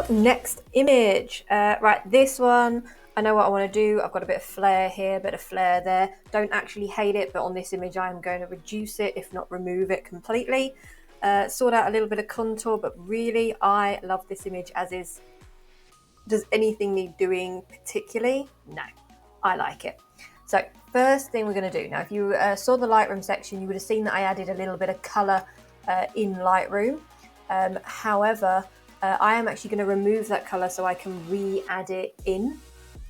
next image. Right, this one, I know what I want to do. I've got a bit of flare here, a bit of flare there. Don't actually hate it, but on this image I am going to reduce it, if not remove it completely. Sort out a little bit of contour, but really I love this image as is. Does anything need doing particularly? No, I like it. So first thing we're going to do, now if you saw the Lightroom section, you would have seen that I added a little bit of colour in Lightroom. However, I am actually going to remove that colour so I can re-add it in.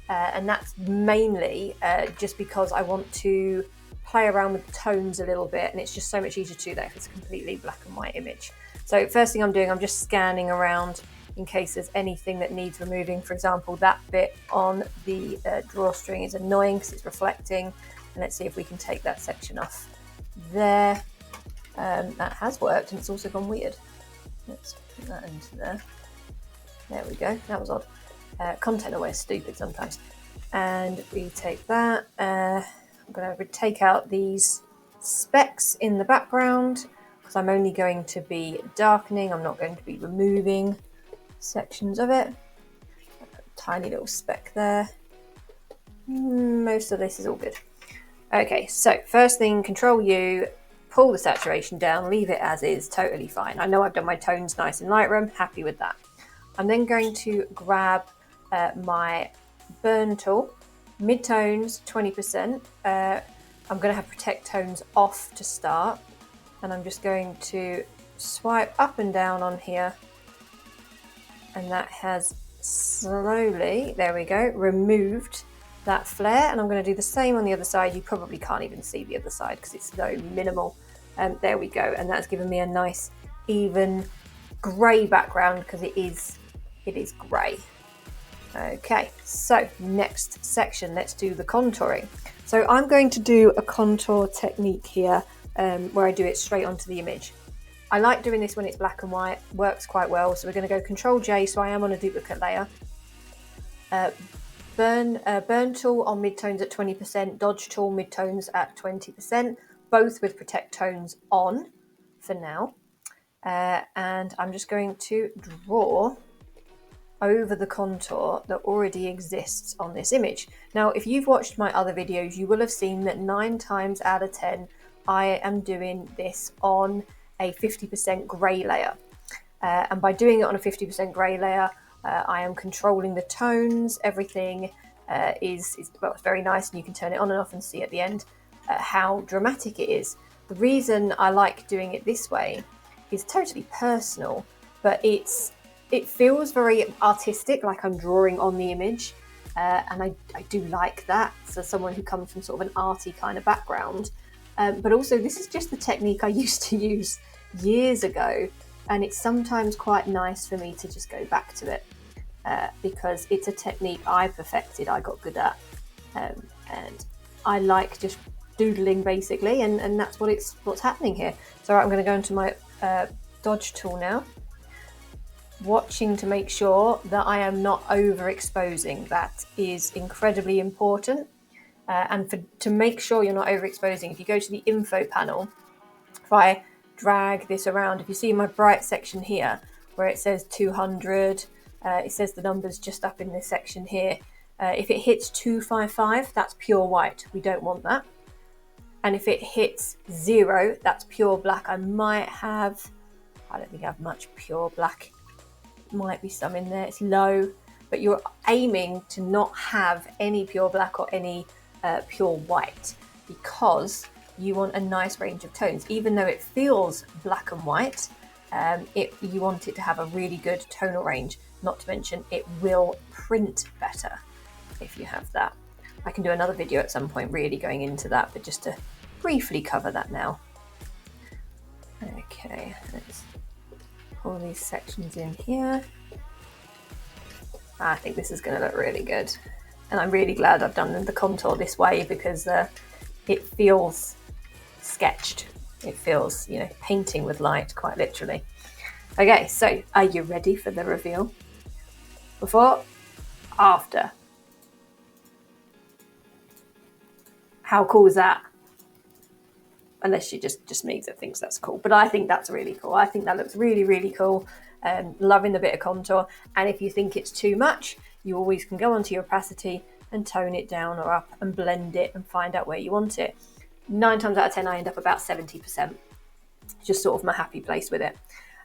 And that's mainly just because I want to play around with the tones a little bit, and it's just so much easier to do that if it's a completely black and white image. So first thing I'm doing, I'm just scanning around in case there's anything that needs removing. For example, that bit on the drawstring is annoying because it's reflecting, and let's see if we can take that section off there. That has worked, and it's also gone weird. Let's put that into there. There we go, that was odd. Content always stupid sometimes. And we take that. I'm going to take out these specks in the background because I'm only going to be darkening. I'm not going to be removing sections of it. Tiny little speck there. Most of this is all good. Okay, so first thing, Control U, pull the saturation down, leave it as is, totally fine. I know I've done my tones nice in Lightroom, happy with that. I'm then going to grab my burn tool, mid-tones 20%. I'm going to have protect tones off to start, and I'm just going to swipe up and down on here, and that has slowly, there we go, removed that flare. And I'm going to do the same on the other side. You probably can't even see the other side because it's so minimal. There we go, and that's given me a nice even grey background because it is grey. Okay, so next section, let's do the contouring. So I'm going to do a contour technique here where I do it straight onto the image. I like doing this when it's black and white, works quite well. So we're going to go Control J, so I am on a duplicate layer. Burn tool on midtones at 20%, dodge tool midtones at 20%, both with protect tones on for now. And I'm just going to draw over the contour that already exists on this image. Now, if you've watched my other videos, you will have seen that 9 times out of 10, I am doing this on a 50% grey layer. And by doing it on a 50% grey layer, I am controlling the tones. Everything is well, it's very nice, and you can turn it on and off and see at the end how dramatic it is. The reason I like doing it this way is totally personal, but it feels very artistic, like I'm drawing on the image, and I do like that. So someone who comes from sort of an arty kind of background, but also this is just the technique I used to use years ago, and it's sometimes quite nice for me to just go back to it because it's a technique I perfected, I got good at, and I like just doodling basically, and that's what's happening here. So I'm going to go into my dodge tool now, watching to make sure that I am not overexposing. That is incredibly important. And to make sure you're not overexposing, if you go to the info panel, if I drag this around, if you see my bright section here where it says 200, it says the numbers just up in this section here. If it hits 255, that's pure white. We don't want that. And if it hits 0, that's pure black. I don't think I have much pure black. Might be some in there. It's low, but you're aiming to not have any pure black or any pure white, because you want a nice range of tones. Even though it feels black and white, you want it to have a really good tonal range. Not to mention, it will print better if you have that. I can do another video at some point really going into that, but just to briefly cover that now. Okay, let's pull these sections in here. I think this is going to look really good, and I'm really glad I've done the contour this way because it feels sketched. It feels, painting with light, quite literally. Okay, so are you ready for the reveal? Before, after. How cool is that? Unless you just me that thinks that's cool, but I think that's really cool. I think that looks really, really cool. Loving the bit of contour. And if you think it's too much, you always can go onto your opacity and tone it down or up and blend it and find out where you want it. 9 times out of 10, I end up about 70%. Just sort of my happy place with it.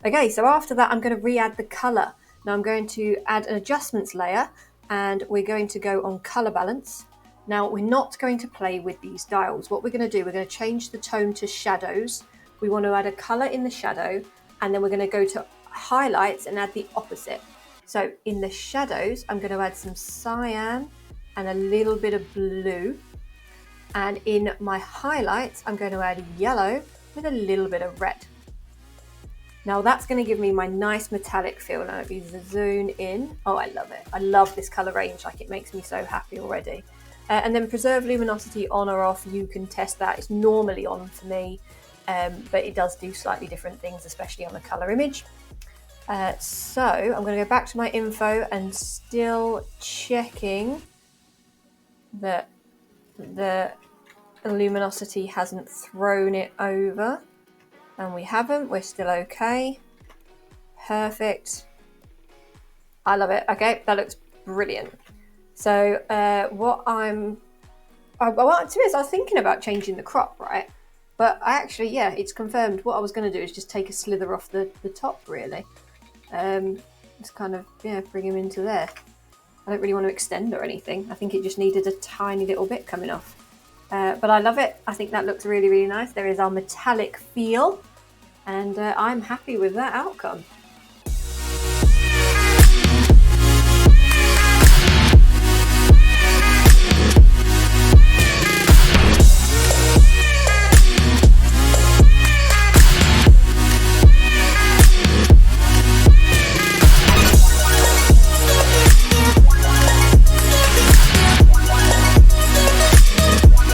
Okay, so after that, I'm going to re-add the color. Now I'm going to add an adjustments layer, and we're going to go on color balance. Now we're not going to play with these dials. What we're going to do, we're going to change the tone to shadows. We want to add a color in the shadow, and then we're going to go to highlights and add the opposite. So in the shadows, I'm going to add some cyan and a little bit of blue. And in my highlights, I'm going to add yellow with a little bit of red. Now that's going to give me my nice metallic feel. Now if you zoom in, oh, I love it. I love this color range, like it makes me so happy already. And then preserve luminosity on or off, you can test that. It's normally on for me, but it does do slightly different things, especially on a color image. So I'm going to go back to my info and still checking that the luminosity hasn't thrown it over. And we haven't, we're still okay. Perfect. I love it. Okay, that looks brilliant. So to be honest, I was thinking about changing the crop, right? But I actually, yeah, it's confirmed. What I was going to do is just take a slither off the top, really. Just kind of, yeah, bring him into there. I don't really want to extend or anything. I think it just needed a tiny little bit coming off. But I love it. I think that looks really, really nice. There is our metallic feel, and I'm happy with that outcome.